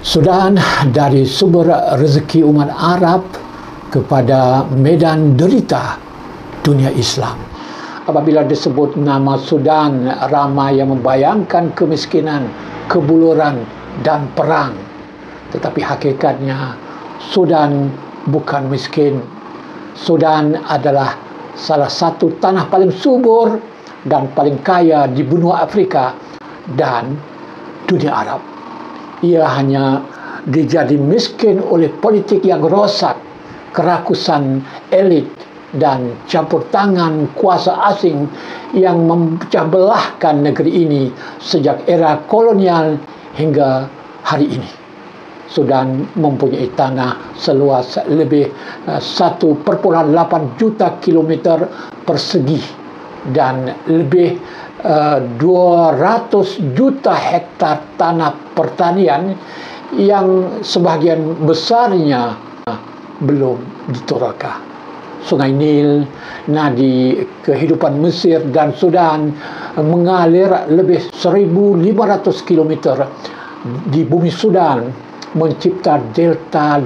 Sudan dari sumber rezeki umat Arab kepada medan derita dunia Islam. Apabila disebut nama Sudan, ramai yang membayangkan kemiskinan, kebuluran dan perang. Tetapi hakikatnya Sudan bukan miskin. Sudan adalah salah satu tanah paling subur dan paling kaya di benua Afrika dan dunia Arab. Ia hanya dijadi miskin oleh politik yang rosak, kerakusan elit dan campur tangan kuasa asing yang memecah belahkan negeri ini sejak era kolonial hingga hari ini. Sudan mempunyai tanah seluas lebih 1,8 juta kilometer persegi dan lebih 200 juta hektar tanah pertanian yang sebahagian besarnya belum ditoraka. Sungai Nil, nadi kehidupan Mesir dan Sudan, mengalir lebih 1.500 kilometer di bumi Sudan, mencipta delta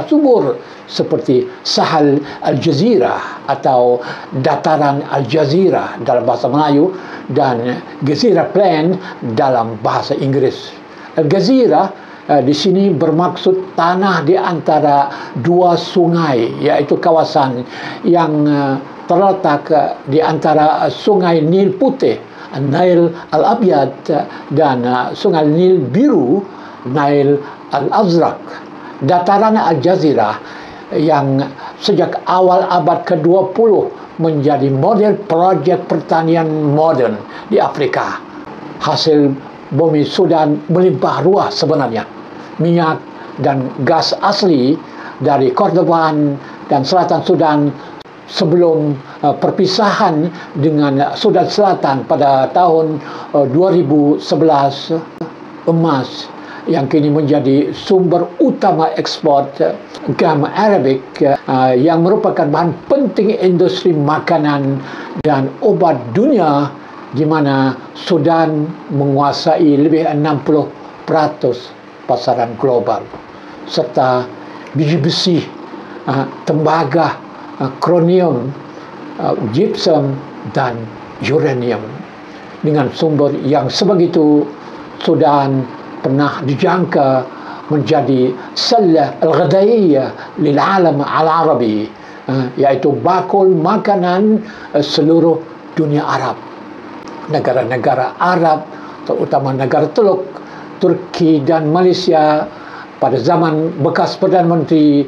subur seperti Sahel Al-Jazirah atau dataran Al-Jazirah dalam bahasa Melayu dan Gezira Plain dalam bahasa Inggris. Al-Jazirah di sini bermaksud tanah di antara dua sungai, iaitu kawasan yang terletak di antara sungai Nil Putih, Nile Al-Abyad, dan sungai Nil Biru, Nile Al-Azraq. Dataran Al-Jazirah yang sejak awal abad ke-20 menjadi model projek pertanian modern di Afrika. Hasil bumi Sudan melimpah ruah sebenarnya. Minyak dan gas asli dari Kordofan dan selatan Sudan sebelum perpisahan dengan Sudan Selatan pada tahun 2011, emas yang kini menjadi sumber utama ekspor gam Arabic yang merupakan bahan penting industri makanan dan obat dunia, di mana Sudan menguasai lebih 60% pasaran global, serta biji besi, tembaga, kronium, gypsum dan uranium. Dengan sumber yang sebegitu, Sudan pernah dijangka menjadi salah al-ghadaiyah lil alam al-arabi, yaitu bakul makanan seluruh dunia Arab. Negara-negara Arab, terutama negara Teluk, Turki dan Malaysia pada zaman bekas Perdana Menteri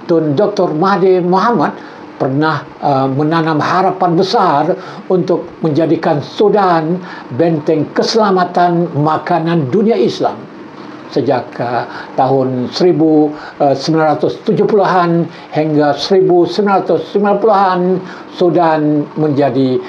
Tun Dr. Mahathir Mohamad pernah menanam harapan besar untuk menjadikan Sudan benteng keselamatan makanan dunia Islam. Sejak tahun 1970-an hingga 1990-an, Sudan menjadi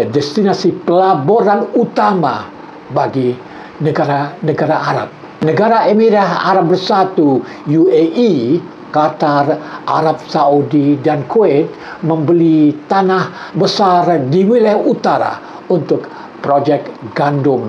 destinasi pelaburan utama bagi negara-negara Arab. Negara Emirat Arab Bersatu, UAE, Qatar, Arab Saudi dan Kuwait membeli tanah besar di wilayah utara untuk projek gandum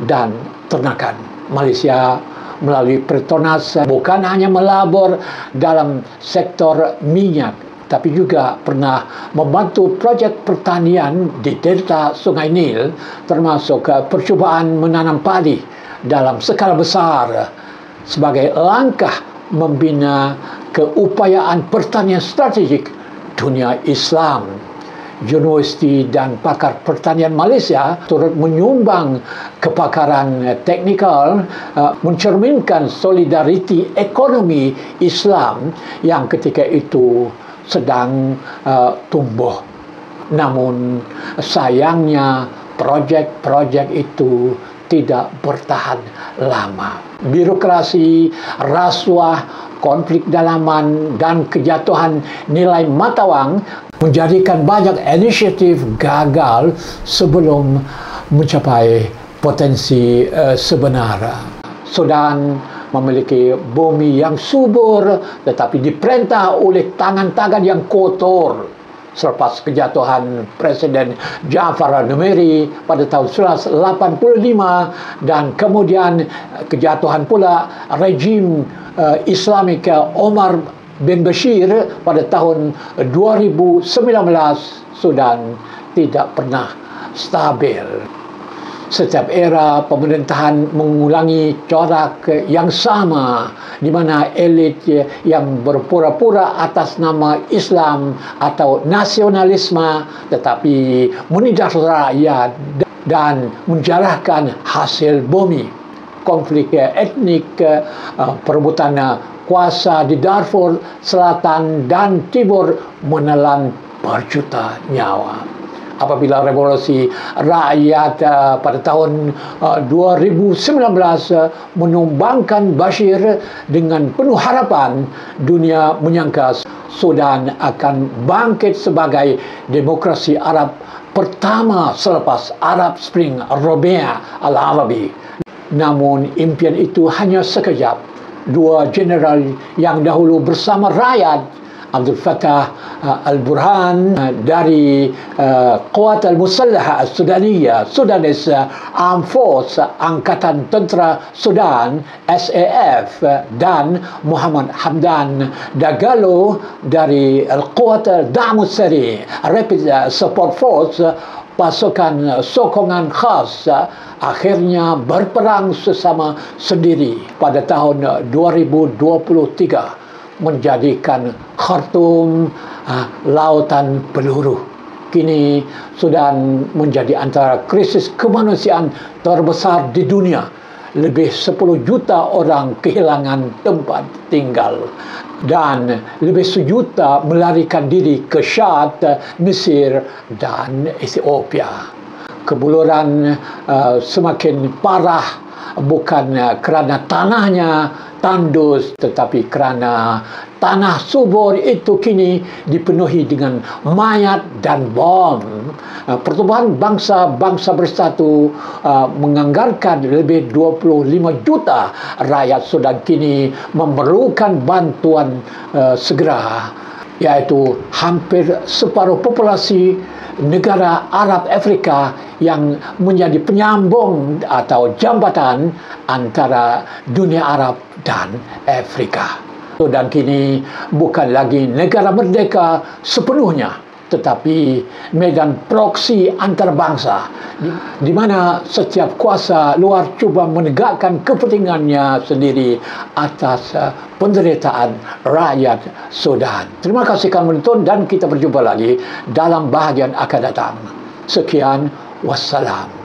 dan ternakan. Malaysia melalui Petronas bukan hanya melabur dalam sektor minyak, tapi juga pernah membantu projek pertanian di delta Sungai Nil, termasuk percubaan menanam padi dalam skala besar sebagai langkah membina keupayaan pertanian strategik dunia Islam. Universiti dan pakar pertanian Malaysia turut menyumbang kepakaran teknikal, mencerminkan solidariti ekonomi Islam yang ketika itu sedang tumbuh. Namun sayangnya projek-projek itu tidak bertahan lama. Birokrasi, rasuah, konflik dalaman, dan kejatuhan nilai mata wang menjadikan banyak inisiatif gagal sebelum mencapai potensi sebenar. Sudan memiliki bumi yang subur tetapi diperintah oleh tangan-tangan yang kotor. selepas kejatuhan Presiden Ja'far Numeri pada tahun 1985 dan kemudian kejatuhan pula rejim Islamik Omar bin Bashir pada tahun 2019, Sudan tidak pernah stabil. Setiap era pemerintahan mengulangi corak yang sama, di mana elit yang berpura-pura atas nama Islam atau nasionalisme tetapi menindas rakyat dan menjarahkan hasil bumi. Konflik etnik, perebutan kuasa di Darfur Selatan dan Timur menelan berjuta nyawa. Apabila revolusi rakyat pada tahun 2019 menumbangkan Bashir, dengan penuh harapan dunia menyangka Sudan akan bangkit sebagai demokrasi Arab pertama selepas Arab Spring Rabi' al-Arabi. Namun impian itu hanya sekejap. Dua jeneral yang dahulu bersama rakyat, Abdul Fattah al-Burhan dari Quwat al-Musallaha al-Sudaniyah, Sudanese Armed Force, Angkatan Tentera Sudan, SAF, dan Muhammad Hamdan Dagalo dari Al-Quwat al-Da'mu Sari, Rapid Support Force, pasukan sokongan khas, akhirnya berperang sesama sendiri pada tahun 2023, menjadikan Khartoum lautan peluru. Kini Sudan menjadi antara krisis kemanusiaan terbesar di dunia. Lebih 10 juta orang kehilangan tempat tinggal dan lebih 1 juta melarikan diri ke Syad, Mesir dan Ethiopia. Kebuluran semakin parah bukan kerana tanahnya tandus, tetapi kerana tanah subur itu kini dipenuhi dengan mayat dan bom. Pertubuhan Bangsa-Bangsa Bersatu menganggarkan lebih 25 juta rakyat Sudan kini memerlukan bantuan segera, iaitu hampir separuh populasi negara Arab Afrika yang menjadi penyambung atau jambatan antara dunia Arab dan Afrika. Dan kini bukan lagi negara merdeka sepenuhnya, tetapi medan proksi antarabangsa di mana setiap kuasa luar cuba menegakkan kepentingannya sendiri atas penderitaan rakyat Sudan. Terima kasih kerana menonton dan kita berjumpa lagi dalam bahagian akan datang. Sekian, wassalam.